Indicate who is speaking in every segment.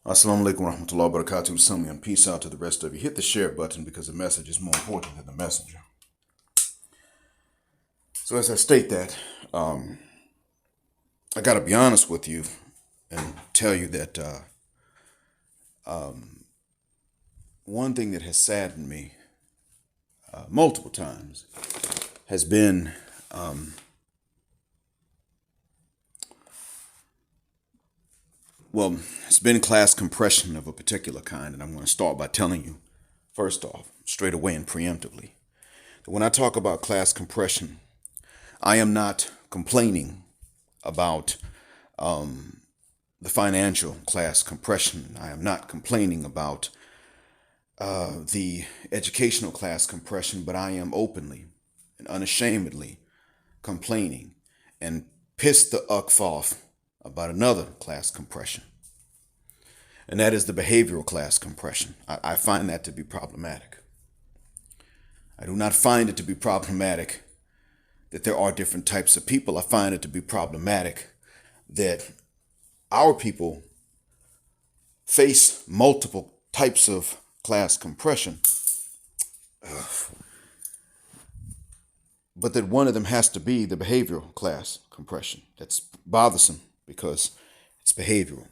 Speaker 1: Assalamu alaikum warahmatullahi wabarakatuh. Some and peace out to the rest of you. Hit the share button because the message is more important than the messenger. So as I state that, I got to be honest with you and tell you that one thing that has saddened me multiple times has been it's been class compression of a particular kind, and I'm going to start by telling you, first off, straight away and preemptively, that when I talk about class compression, I am not complaining about the financial class compression. I am not complaining about the educational class compression, but I am openly and unashamedly complaining and pissed the uck off about another class compression, and that is the behavioral class compression. I find that to be problematic. I do not find it to be problematic that there are different types of people. I find it to be problematic that our people face multiple types of class compression, but that one of them has to be the behavioral class compression. That's bothersome because it's behavioral.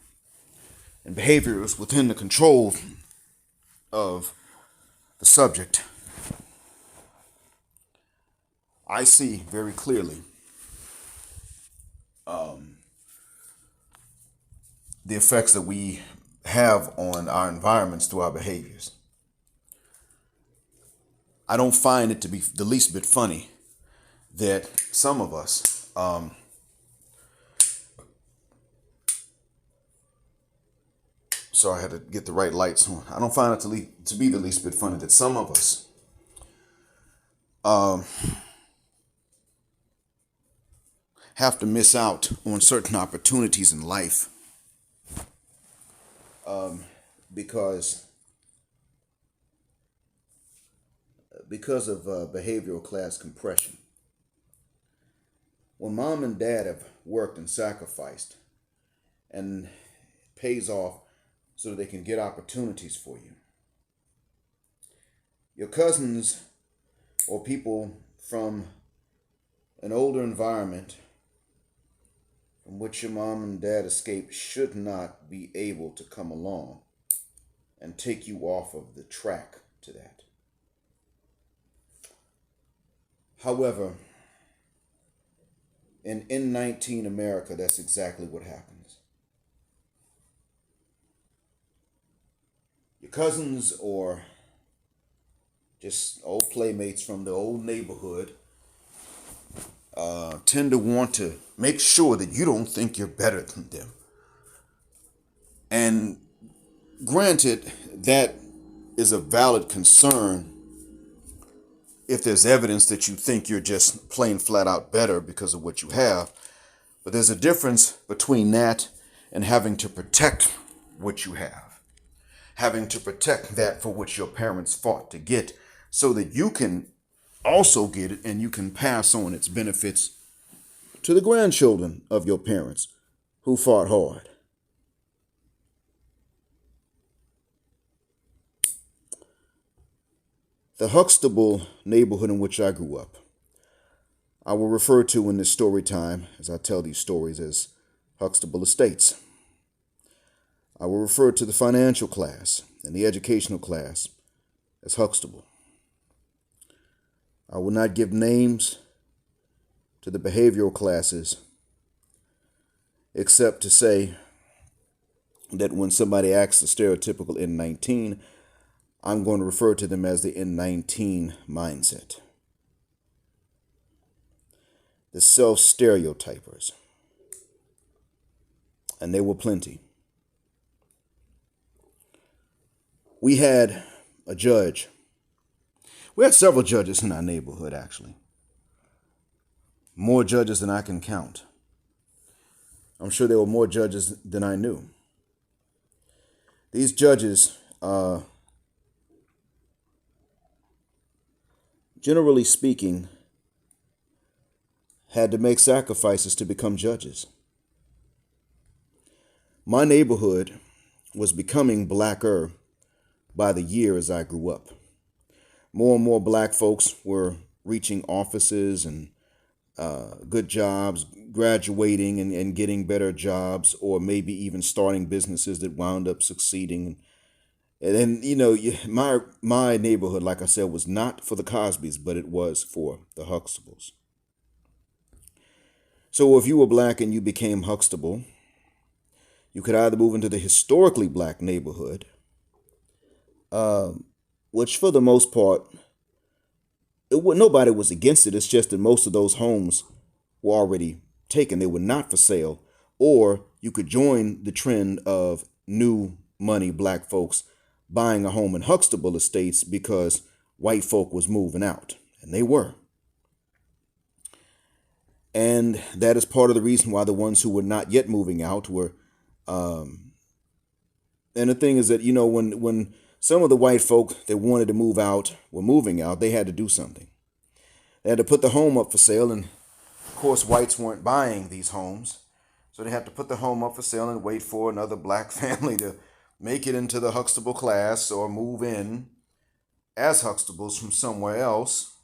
Speaker 1: And behavior is within the control of the subject. I see very clearly the effects that we have on our environments through our behaviors. I don't find it to be the least bit funny that some of us sorry, I had to get the right lights on. I don't find it to be the least bit funny that some of us have to miss out on certain opportunities in life because of behavioral class compression. When mom and dad have worked and sacrificed and it pays off so that they can get opportunities for you, your cousins or people from an older environment from which your mom and dad escaped should not be able to come along and take you off of the track to that. However, in N19 America, that's exactly what happens. Your cousins or just old playmates from the old neighborhood tend to want to make sure that you don't think you're better than them. And granted, that is a valid concern if there's evidence that you think you're just plain flat out better because of what you have. But there's a difference between that and having to protect what you have. Having to protect that for which your parents fought to get so that you can also get it and you can pass on its benefits to the grandchildren of your parents who fought hard. The Huxtable neighborhood in which I grew up, I will refer to in this story time, as I tell these stories, as Huxtable Estates. I will refer to the financial class and the educational class as Huxtable. I will not give names to the behavioral classes, except to say that when somebody acts the stereotypical N19, I'm going to refer to them as the N19 mindset. The self-stereotypers. And they were plenty. We had a judge. We had several judges in our neighborhood, actually. More judges than I can count. I'm sure there were more judges than I knew. These judges, generally speaking, had to make sacrifices to become judges. My neighborhood was becoming blacker by the year as I grew up. More and more black folks were reaching offices and good jobs, graduating and getting better jobs, or maybe even starting businesses that wound up succeeding. And then, my neighborhood, like I said, was not for the Cosbys, but it was for the Huxtables. So if you were black and you became Huxtable, you could either move into the historically black neighborhood, which for the most part, nobody was against it. It's just that most of those homes were already taken. They were not for sale. Or you could join the trend of new money black folks buying a home in Huxtable estates because white folk was moving out. And they were. And that is part of the reason why the ones who were not yet moving out were. And the thing is that, when some of the white folk that wanted to move out were moving out, they had to do something. They had to put the home up for sale. And of course, whites weren't buying these homes. So they had to put the home up for sale and wait for another black family to make it into the Huxtable class or move in as Huxtables from somewhere else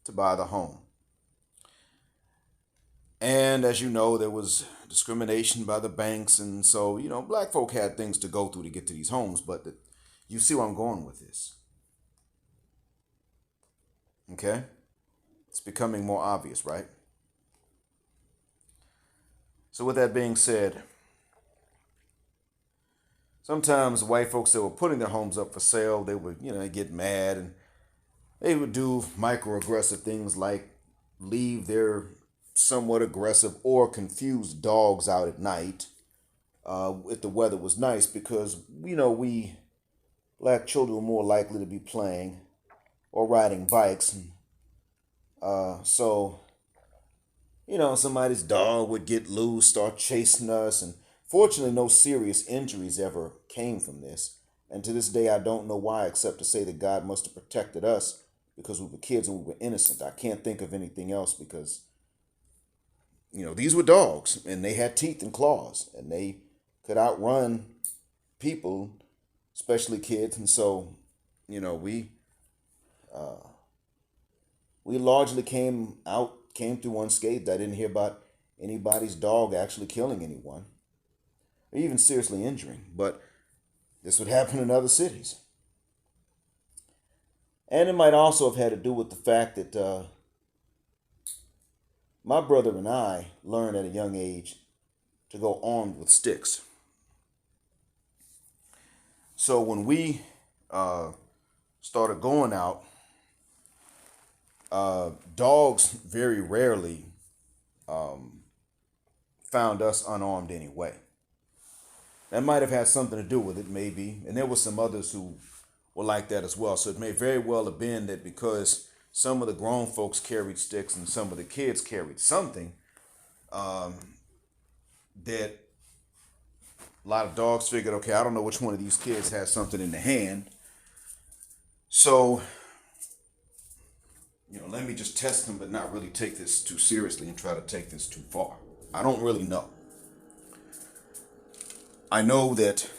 Speaker 1: to buy the home. And as you know, there was discrimination by the banks. And so, black folk had things to go through to get to these homes. But you see where I'm going with this. Okay? It's becoming more obvious, right? So with that being said, sometimes white folks that were putting their homes up for sale, they would, get mad and they would do microaggressive things like leave their somewhat aggressive or confused dogs out at night if the weather was nice because, we black children were more likely to be playing or riding bikes. So, somebody's dog would get loose, start chasing us. And fortunately, no serious injuries ever came from this. And to this day, I don't know why, except to say that God must have protected us because we were kids and we were innocent. I can't think of anything else because, these were dogs and they had teeth and claws and they could outrun people, especially kids. And so, we largely came through unscathed. I didn't hear about anybody's dog actually killing anyone or even seriously injuring. But this would happen in other cities. And it might also have had to do with the fact that my brother and I learned at a young age to go armed with sticks. So when we started going out, dogs very rarely found us unarmed anyway. That might have had something to do with it, maybe. And there were some others who were like that as well. So it may very well have been that because some of the grown folks carried sticks and some of the kids carried something, that a lot of dogs figured, okay, I don't know which one of these kids has something in the hand. So, let me just test them, but not really take this too seriously and try to take this too far. I don't really know. I know that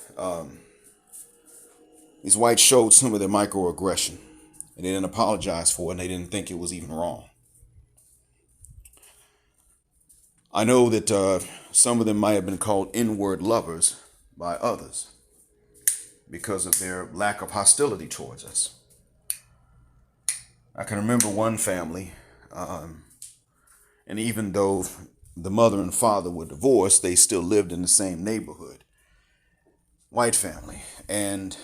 Speaker 1: these whites showed some of their microaggression, and they didn't apologize for it, and they didn't think it was even wrong. I know that some of them might have been called N-word lovers by others because of their lack of hostility towards us. I can remember one family, and even though the mother and father were divorced, they still lived in the same neighborhood. White family. And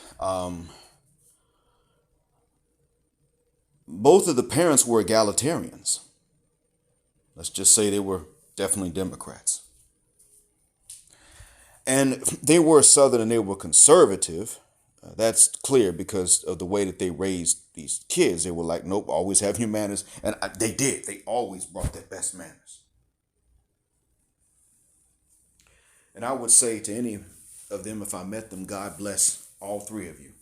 Speaker 1: both of the parents were egalitarians. Let's just say they were definitely Democrats. And they were Southern and they were conservative. That's clear because of the way that they raised these kids. They were like, nope, always have your manners. And they did. They always brought their best manners. And I would say to any of them, if I met them, God bless all three of you.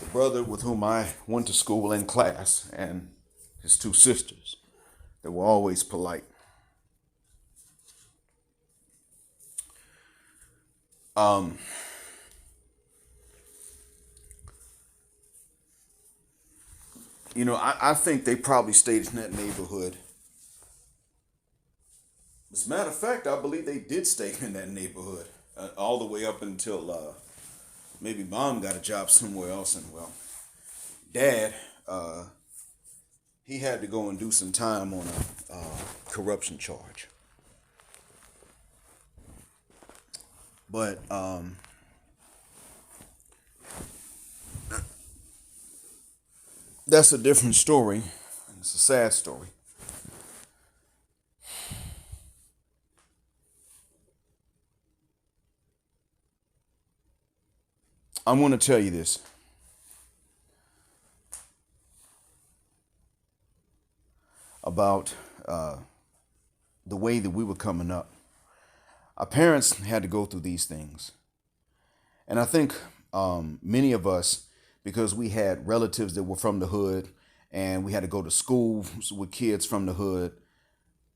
Speaker 1: The brother with whom I went to school in class and his two sisters, they were always polite. I think they probably stayed in that neighborhood. As a matter of fact, I believe they did stay in that neighborhood all the way up until maybe mom got a job somewhere else. And well, dad, he had to go and do some time on a corruption charge. But that's a different story. It's a sad story. I want to tell you this about the way that we were coming up. Our parents had to go through these things. And I think many of us, because we had relatives that were from the hood and we had to go to school with kids from the hood,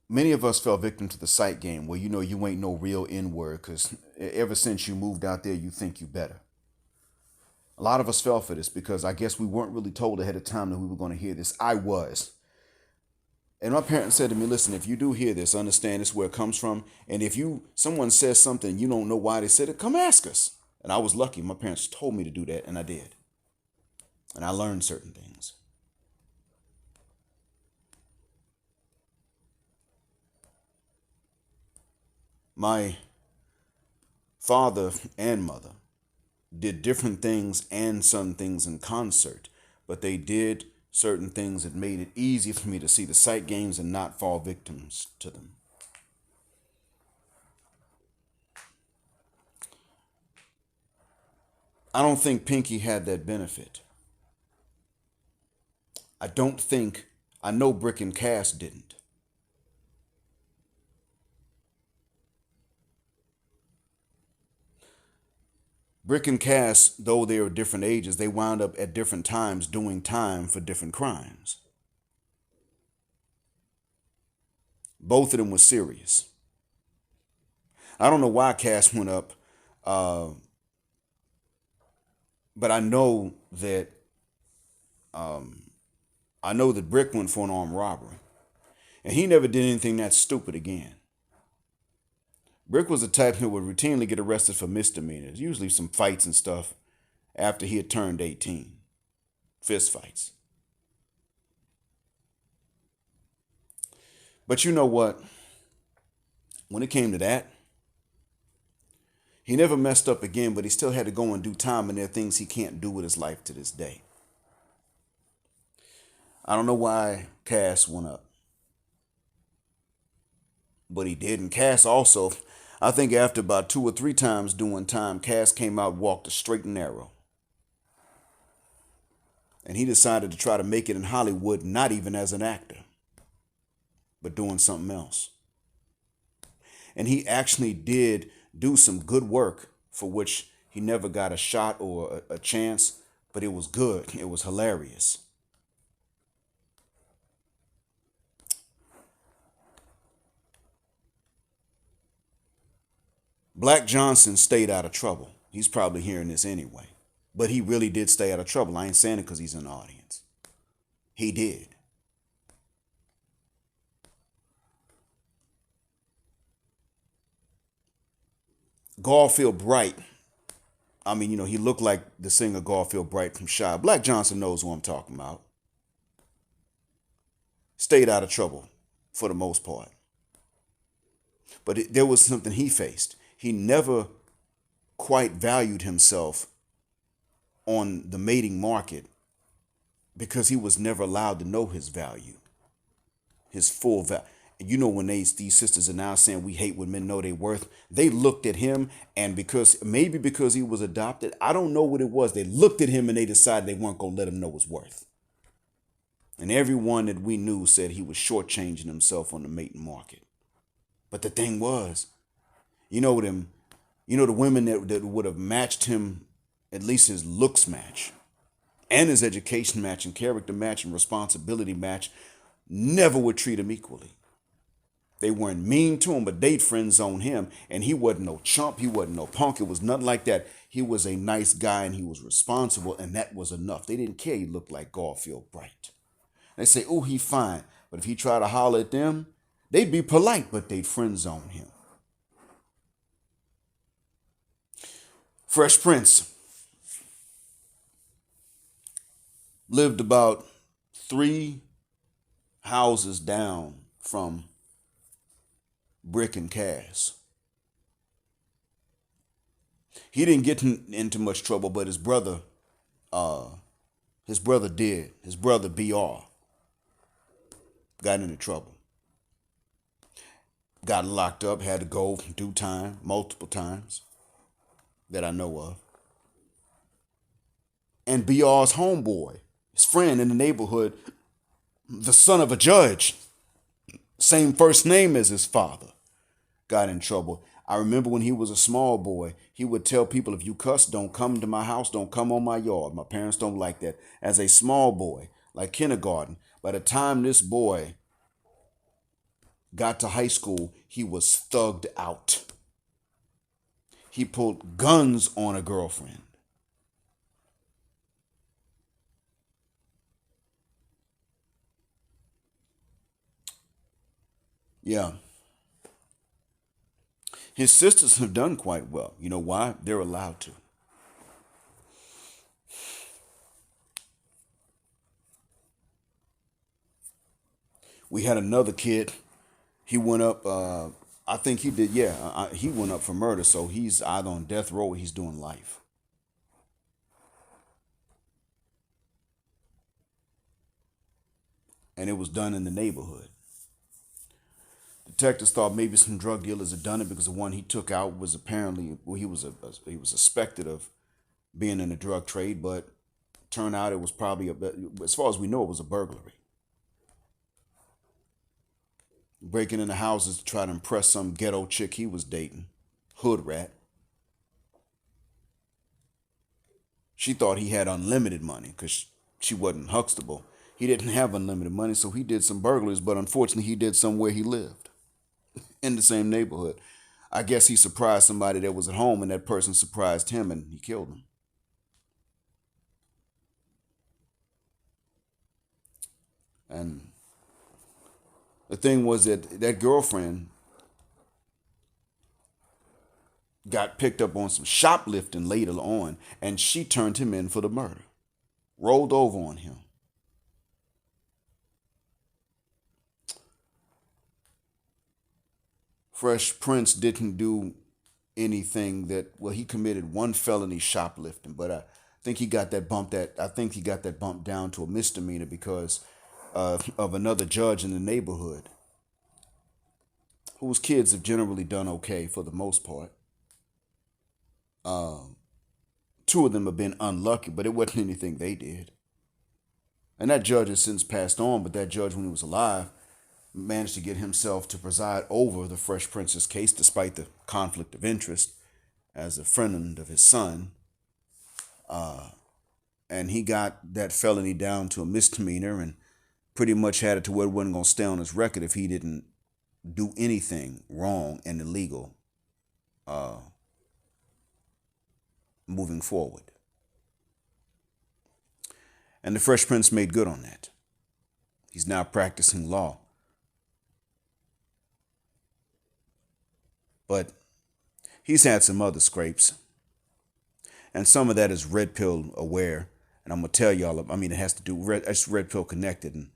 Speaker 1: many of us fell victim to the sight game where you ain't no real N-word because ever since you moved out there, you think you better. A lot of us fell for this because I guess we weren't really told ahead of time that we were going to hear this. I was. And my parents said to me, listen, if you do hear this, understand this where it comes from. And if someone says something, you don't know why they said it, come ask us. And I was lucky. My parents told me to do that, and I did. And I learned certain things. My father and mother did different things and some things in concert, but they did certain things that made it easy for me to see the sight games and not fall victims to them. I don't think Pinky had that benefit. I know Brick and Cass didn't. Brick and Cass, though they were different ages, they wound up at different times doing time for different crimes. Both of them were serious. I don't know why Cass went up, but I know that Brick went for an armed robbery, and he never did anything that stupid again. Brick was the type that would routinely get arrested for misdemeanors, usually some fights and stuff, after he had turned 18. Fist fights. But you know what? When it came to that, he never messed up again, but he still had to go and do time, and there are things he can't do with his life to this day. I don't know why Cass went up, but he did. And Cass also, I think after about 2 or 3 times doing time, Cass came out, walked a straight and narrow. And he decided to try to make it in Hollywood, not even as an actor, but doing something else. And he actually did do some good work for which he never got a shot or a chance, but it was good. It was hilarious. Black Johnson stayed out of trouble. He's probably hearing this anyway. But he really did stay out of trouble. I ain't saying it because he's in the audience. He did. Garfield Bright. I mean, he looked like the singer Garfield Bright from Shy. Black Johnson knows who I'm talking about. Stayed out of trouble for the most part. But there was something he faced. He never quite valued himself on the mating market because he was never allowed to know his value, his full value. When these sisters are now saying we hate when men know their worth, they looked at him, and because he was adopted, I don't know what it was. They looked at him and they decided they weren't going to let him know his worth. And everyone that we knew said he was shortchanging himself on the mating market. But the thing was, the women that would have matched him, at least his looks match, and his education match, and character match, and responsibility match, never would treat him equally. They weren't mean to him, but they'd friend zone him, and he wasn't no chump, he wasn't no punk, it was nothing like that. He was a nice guy, and he was responsible, and that was enough. They didn't care he looked like Garfield Bright. They say, oh, he fine. But if he try to holler at them, they'd be polite, but they'd friend zone him. Fresh Prince lived about 3 houses down from Brick and Cass. He didn't get into much trouble, but uh, his brother did. His brother BR got into trouble. Got locked up, had to go do time multiple times that I know of. And BR's homeboy, his friend in the neighborhood, the son of a judge, same first name as his father, got in trouble. I remember when he was a small boy, he would tell people, if you cuss, don't come to my house, don't come on my yard. My parents don't like that. As a small boy, like kindergarten, by the time this boy got to high school, he was thugged out. He pulled guns on a girlfriend. Yeah. His sisters have done quite well. You know why? They're allowed to. We had another kid. He went up, I think he did, yeah, he went up for murder. So he's either on death row or he's doing life. And it was done in the neighborhood. Detectives thought maybe some drug dealers had done it because the one he took out was apparently, well, he was suspected of being in the drug trade, but turned out it was probably as far as we know, it was a burglary. Breaking into houses to try to impress some ghetto chick he was dating, hood rat. She thought he had unlimited money because she wasn't Huxtable. He didn't have unlimited money, so he did some burglaries, but unfortunately, he did some where he lived in the same neighborhood. I guess he surprised somebody that was at home, and that person surprised him, and he killed him. And the thing was that that girlfriend got picked up on some shoplifting later on, and she turned him in for the murder, rolled over on him. Fresh Prince didn't do anything that, well, he committed one felony shoplifting, but I think he got that bumped down to a misdemeanor because of another judge in the neighborhood whose kids have generally done okay for the most part. Um, 2 of them have been unlucky, but it wasn't anything they did. And that judge has since passed on, but that judge, when he was alive, managed to get himself to preside over the Fresh Prince's case despite the conflict of interest as a friend of his son. Uh, and he got that felony down to a misdemeanor and pretty much had it to where it wasn't going to stay on his record if he didn't do anything wrong and illegal uh, moving forward. And the Fresh Prince made good on that. He's now practicing law. But he's had some other scrapes. And some of that is red pill aware. And I'm going to tell y'all, I mean, it has to do, it's red pill connected. And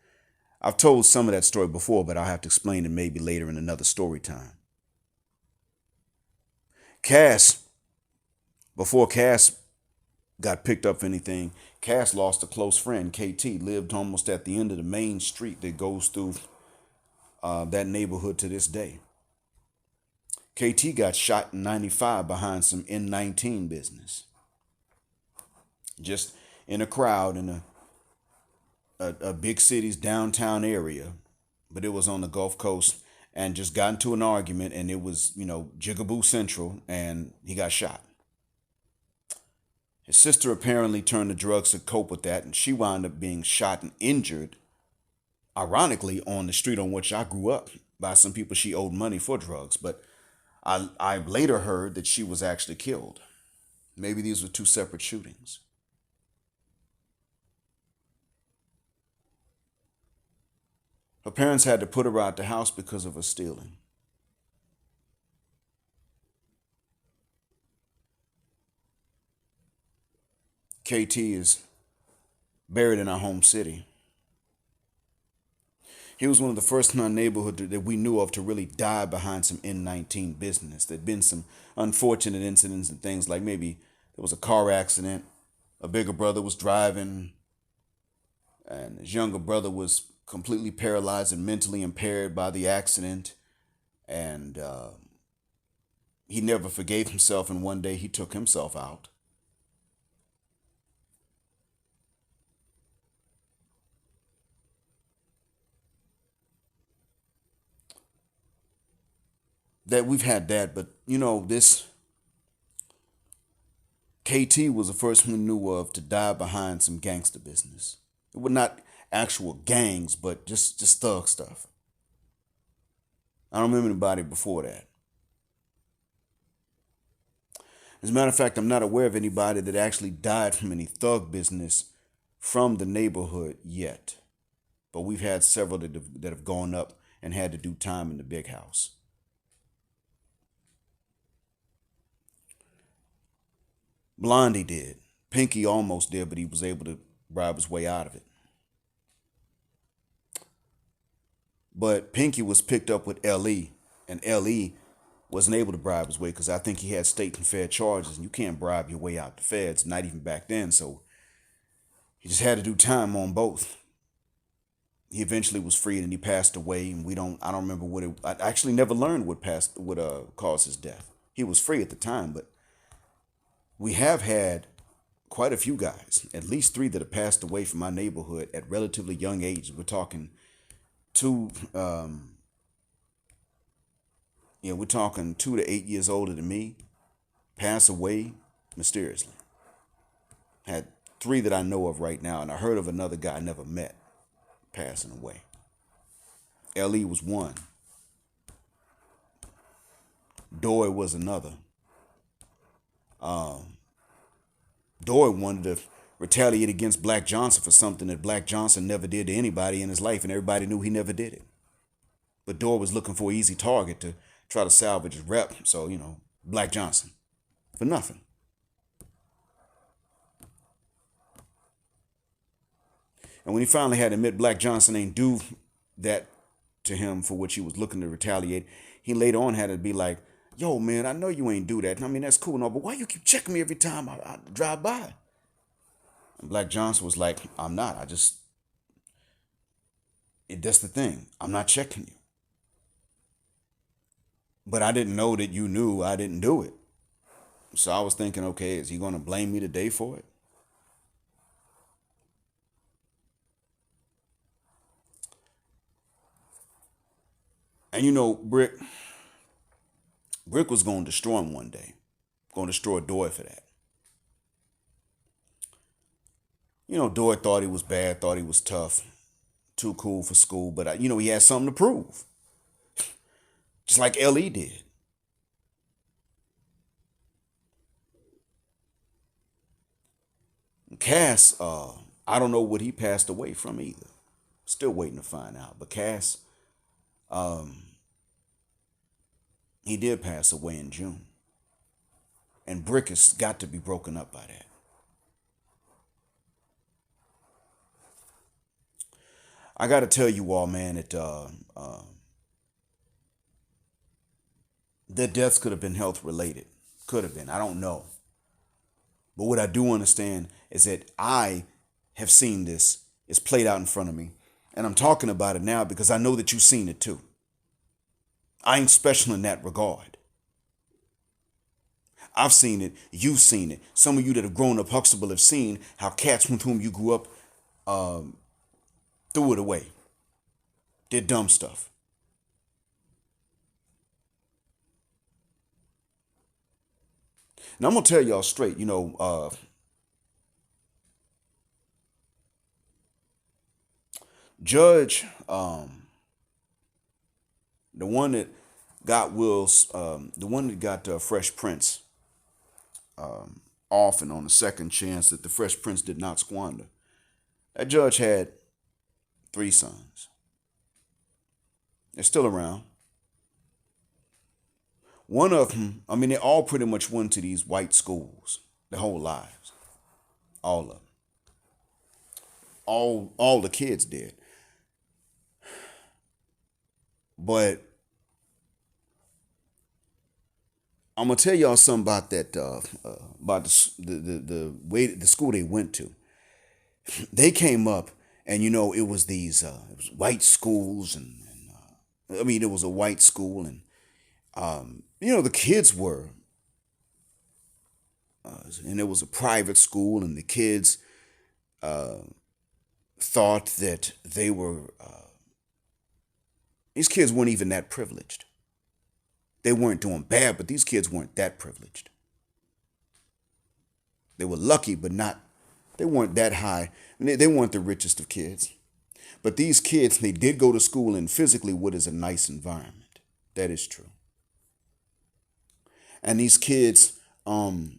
Speaker 1: I've told some of that story before, but I'll have to explain it maybe later in another story time. Cass, before Cass got picked up for anything, Cass lost a close friend. KT lived almost at the end of the main street that goes through that neighborhood to this day. KT got shot in 95 behind some N19 business. Just in a crowd in a big city's downtown area, but it was on the Gulf Coast, and just got into an argument, and it was, Jigaboo Central, and he got shot. His sister apparently turned to drugs to cope with that, and she wound up being shot and injured, ironically, on the street on which I grew up by some people she owed money for drugs. But I later heard that she was actually killed. Maybe these were 2 separate shootings. Her parents had to put her out the house because of her stealing. KT is buried in our home city. He was one of the first in our neighborhood that we knew of to really die behind some N19 business. There'd been some unfortunate incidents and things like maybe there was a car accident, a bigger brother was driving, and his younger brother was completely paralyzed and mentally impaired by the accident. And he never forgave himself, and one day he took himself out. That we've had that, but this KT was the first one we knew of to die behind some gangster business. It was not actual gangs, but just thug stuff. I don't remember anybody before that. As a matter of fact, I'm not aware of anybody that actually died from any thug business from the neighborhood yet. But we've had several that have gone up and had to do time in the big house. Blondie did. Pinky almost did, but he was able to bribe his way out of it. But Pinky was picked up with LE, and LE wasn't able to bribe his way because I think he had state and fair charges, and you can't bribe your way out the feds, not even back then. So he just had to do time on both. He eventually was freed and he passed away, and I don't remember I actually never learned what caused his death. He was free at the time, but we have had quite a few guys, at least 3 that have passed away from my neighborhood at relatively young ages. We're talking 2, we're talking 2 to 8 years older than me, pass away mysteriously. Had 3 that I know of right now, and I heard of another guy I never met passing away. LE was one. Doy was another. Doy wanted to retaliate against Black Johnson for something that Black Johnson never did to anybody in his life, and everybody knew he never did it. But Doy was looking for an easy target to try to salvage his rep. So, Black Johnson for nothing. And when he finally had to admit Black Johnson ain't do that to him for which he was looking to retaliate, he later on had to be like, yo, man, I know you ain't do that. I mean, that's cool and all, but why you keep checking me every time I drive by? And Black Johnson was like, I'm not. That's the thing. I'm not checking you. But I didn't know that you knew I didn't do it. So I was thinking, okay, is he going to blame me today for it? And Brick was going to destroy him one day. Going to destroy Doy for that. Doy thought he was bad, thought he was tough, too cool for school, but he had something to prove. Just like LE did. Cass, I don't know what he passed away from either. Still waiting to find out. But Cass, he did pass away in June. And Brick has got to be broken up by that. I got to tell you all, man, that their deaths could have been health related. Could have been. I don't know. But what I do understand is that I have seen this. It's played out in front of me. And I'm talking about it now because I know that you've seen it too. I ain't special in that regard. I've seen it. You've seen it. Some of you that have grown up Huxtable have seen how cats with whom you grew up threw it away. Did dumb stuff. Now I'm going to tell y'all straight, Judge, the one that got Fresh Prince off and on the second chance that the Fresh Prince did not squander. That judge had 3 sons. They're still around. One of them, I mean, they all pretty much went to these white schools their whole lives. All of them. All the kids did. But I'm gonna tell y'all something about that. About the way the school they went to. They came up, and it was these it was white schools, and I mean it was a white school, and the kids were, and it was a private school, and the kids thought that they were. These kids weren't even that privileged. They weren't doing bad, but these kids weren't that privileged. They were lucky, but they weren't that high. I mean, they weren't the richest of kids. But these kids, they did go to school in physically what is a nice environment. That is true. And these kids, the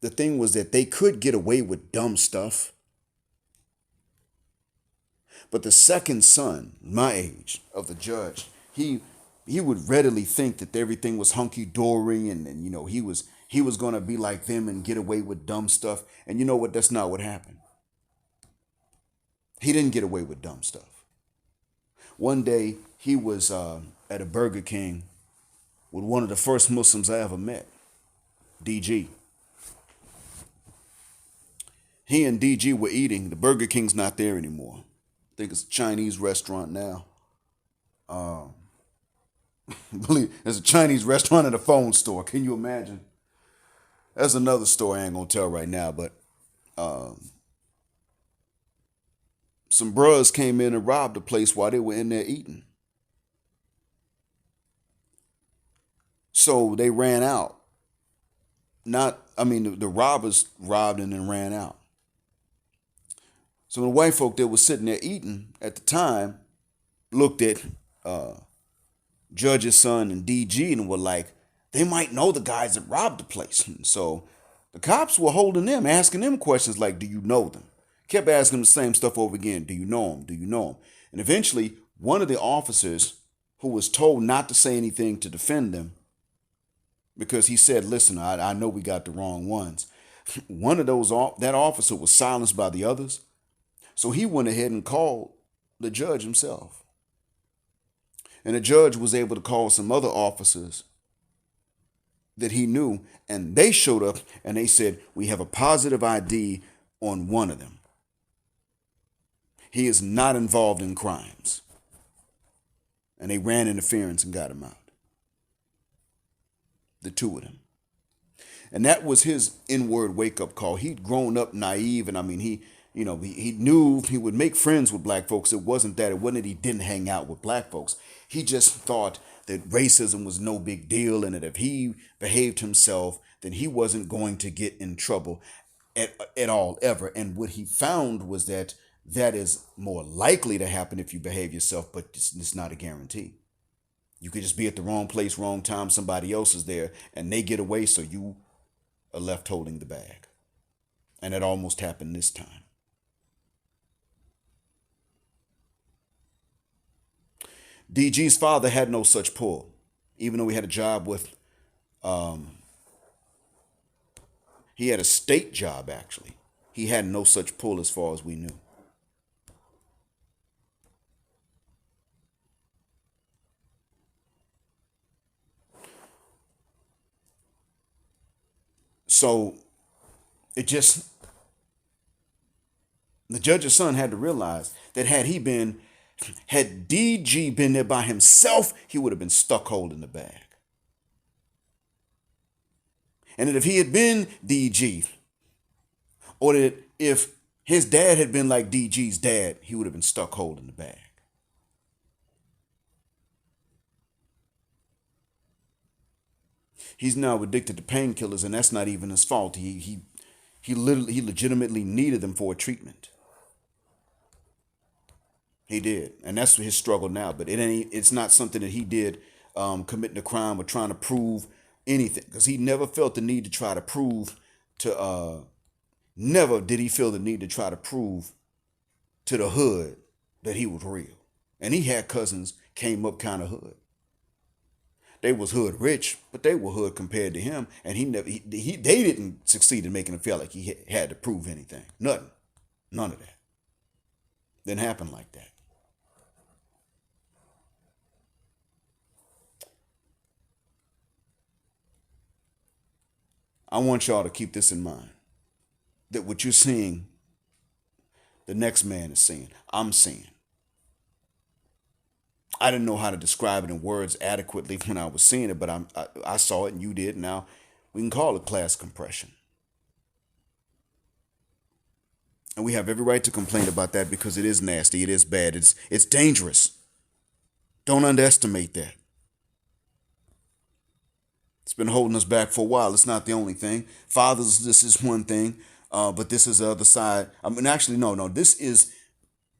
Speaker 1: thing was that they could get away with dumb stuff. But the second son, my age, of the judge, he would readily think that everything was hunky dory, and he was gonna be like them and get away with dumb stuff. And you know what? That's not what happened. He didn't get away with dumb stuff. One day he was at a Burger King with one of the first Muslims I ever met, DG. He and DG were eating. The Burger King's not there anymore. I think it's a Chinese restaurant now. There's a Chinese restaurant and a phone store. Can you imagine? That's another story I ain't gonna tell right now, but some bros came in and robbed the place while they were in there eating. So they ran out. The robbers robbed and then ran out. So the white folk that was sitting there eating at the time looked at Judge's son and DG and were like, they might know the guys that robbed the place. And so the cops were holding them, asking them questions like, do you know them? Kept asking them the same stuff over again. Do you know them? Do you know them? And eventually, one of the officers who was told not to say anything to defend them, because he said, listen, I know we got the wrong ones. One of that officer was silenced by the others. So he went ahead and called the judge himself. And the judge was able to call some other officers that he knew, and they showed up and they said, we have a positive ID on one of them. He is not involved in crimes. And they ran interference and got him out. The two of them. And that was his inward wake-up call. He'd grown up naive, and he knew he would make friends with black folks. It wasn't that he didn't hang out with black folks. He just thought that racism was no big deal, and that if he behaved himself, then he wasn't going to get in trouble at all, ever. And what he found was that is more likely to happen if you behave yourself, but it's not a guarantee. You could just be at the wrong place, wrong time, somebody else is there, and they get away, so you are left holding the bag. And it almost happened this time. DG's father had no such pull, even though he had a job with, he had a state job, actually. He had no such pull as far as we knew. So the judge's son had to realize that had DG been there by himself, he would have been stuck holding the bag. And that if he had been DG, or that if his dad had been like DG's dad, he would have been stuck holding the bag. He's now addicted to painkillers, and that's not even his fault. He legitimately needed them for a treatment. He did, and that's his struggle now. But it's not something that he did committing a crime or trying to prove anything, because he never felt the need to try to prove never did he feel the need to try to prove to the hood that he was real. And he had cousins came up kind of hood. They was hood rich, but they were hood compared to him. And they didn't succeed in making him feel like he had to prove anything. Nothing. None of that. Didn't happen like that. I want y'all to keep this in mind. That what you're seeing, the next man is seeing. I'm seeing. I didn't know how to describe it in words adequately when I was seeing it, but I saw it and you did. Now we can call it class compression. And we have every right to complain about that because it is nasty, it is bad, it's dangerous. Don't underestimate that. It's been holding us back for a while. It's not the only thing. Fathers, this is one thing, but this is the other side. I mean, actually, no. This is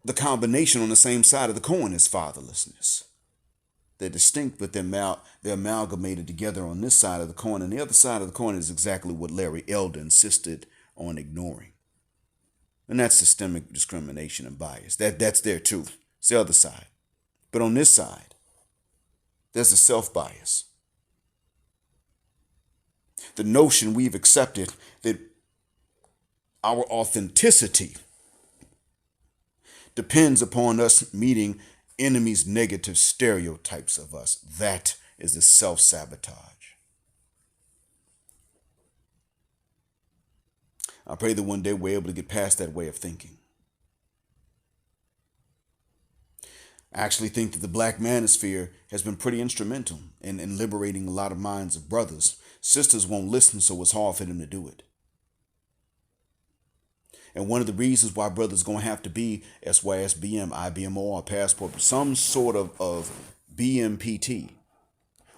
Speaker 1: the combination on the same side of the coin is fatherlessness. They're distinct, but they're amalgamated together on this side of the coin. And the other side of the coin is exactly what Larry Elder insisted on ignoring. And that's systemic discrimination and bias. That's there too. It's the other side. But on this side, there's a self-bias. The notion we've accepted that our authenticity depends upon us meeting enemies' negative stereotypes of us. That is the self-sabotage. I pray that one day we're able to get past that way of thinking. I actually think that the Black Manosphere has been pretty instrumental in liberating a lot of minds of brothers. Sisters won't listen, so it's hard for them to do it. And one of the reasons why brothers going to have to be SYSBM, IBMO, or passport, some sort of BMPT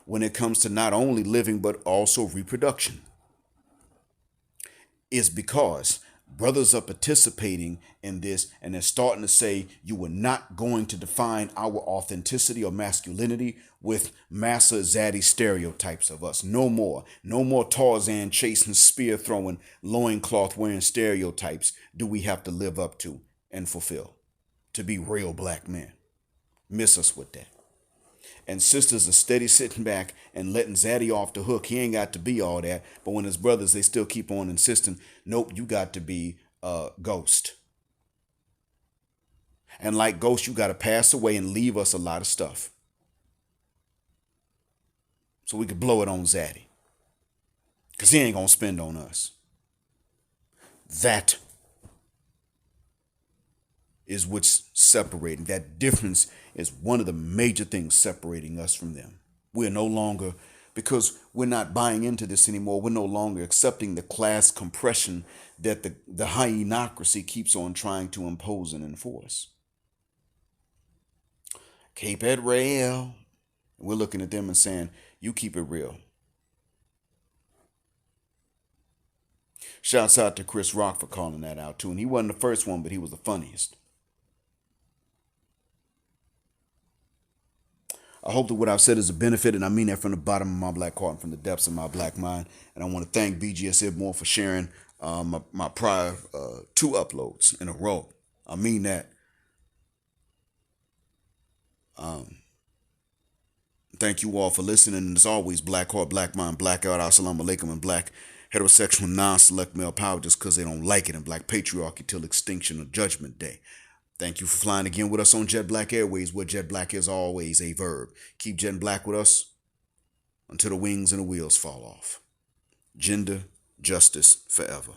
Speaker 1: when it comes to not only living but also reproduction is because brothers are participating in this and they're starting to say you are not going to define our authenticity or masculinity with massa zaddy stereotypes of us. No more. No more Tarzan chasing, spear throwing, loincloth wearing stereotypes do we have to live up to and fulfill to be real black men. Miss us with that. And sisters are steady sitting back and letting Zaddy off the hook. He ain't got to be all that. But when his brothers, they still keep on insisting, nope, you got to be Ghost. And like Ghost, you got to pass away and leave us a lot of stuff. So we could blow it on Zaddy. Because he ain't going to spend on us. That is what's separating. That difference is one of the major things separating us from them. We're no longer, because we're not buying into this anymore, we're no longer accepting the class compression that the hyenocracy keeps on trying to impose and enforce. Keep it real. We're looking at them and saying, you keep it real. Shouts out to Chris Rock for calling that out too. And he wasn't the first one, but he was the funniest. I hope that what I've said is a benefit, and I mean that from the bottom of my black heart and from the depths of my black mind. And I want to thank BGS Ibmore for sharing my prior 2 uploads in a row. I mean that. Thank you all for listening. And as always, black heart, black mind, black out, assalamu alaikum, and black heterosexual non-select male power just because they don't like it, and black patriarchy till extinction or judgment day. Thank you for flying again with us on Jet Black Airways, where Jet Black is always a verb. Keep Jet Black with us until the wings and the wheels fall off. Gender justice forever.